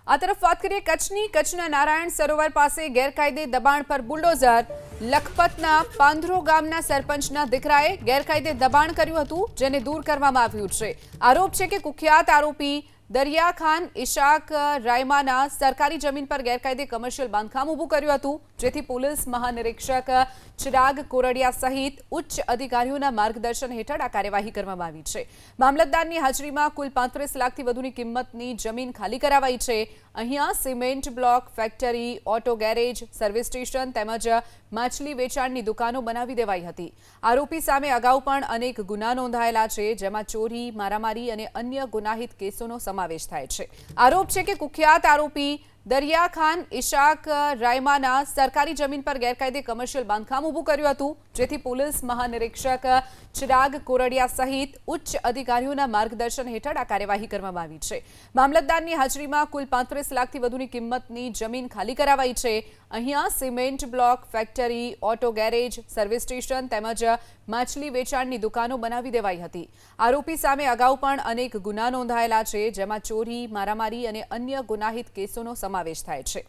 આ તરફ વાત કરીએ કચ્છના નારાયણ સરોવર પાસે ગેરકાયદે દબાણ પર બુલડોઝર લખપતના પાંધરો ગામના સરપંચના દીકરાએ ગેરકાયદે દબાણ કર્યું હતું, જેને દૂર કરવામાં આવ્યું છે। આરોપ છે કે કુખ્યાત આરોપી દરિયા ખાન ઇશાક રાયમાના સરકારી જમીન પર ગેરકાયદે કમર્શિયલ બાંધકામ ઊભું કર્યું હતું, જેથી પોલીસ મહાનિરીક્ષક ચિરાગ કોરડિયા સહિત ઉચ્ચ અધિકારીઓના માર્ગદર્શન હેઠળ આ કાર્યવાહી કરવામાં આવી છે। મામલતદારની હાજરીમાં કુલ 35 લાખથી વધુની કિંમતની જમીન ખાલી કરાવાઈ છે। અહીંયા cement block factory, auto garage, service station તેમજ માછલી વેચાણની દુકાનો બનાવી દેવાઈ હતી। આરોપી સામે અગાઉ પણ અનેક ગુના નોંધાયેલા છે, જેમાં ચોરી, મારામારી અને અન્ય ગુનાહિત કેસોનો સમાવેશ થાય છે। આરોપ છે કે કુખ્યાત આરોપી દરિયા ખાન ઇશાક રાયમાના સરકારી જમીન પર ગેરકાયદે કમર્શિયલ બાંધકામ ઊભું કર્યું હતું, જેથી પોલીસ મહાનિરીક્ષક ચિરાગ કોરડિયા સહિત ઉચ્ચ અધિકારીઓના માર્ગદર્શન હેઠળ આ કાર્યવાહી કરવામાં આવી છે। મામલતદારની હાજરીમાં કુલ 35 લાખથી વધુની કિંમતની જમીન ખાલી કરાવાઈ છે। અહીંયા cement block factory, auto garage, service station તેમજ માછલી વેચાણની દુકાનો બનાવી દેવાઈ હતી। આરોપી સામે અગાઉ પણ અનેક ગુના નોંધાયેલા છે, જેમાં ચોરી, મારામારી અને અન્ય ગુનાહિત કેસોનો સમાવેશ થાય છે।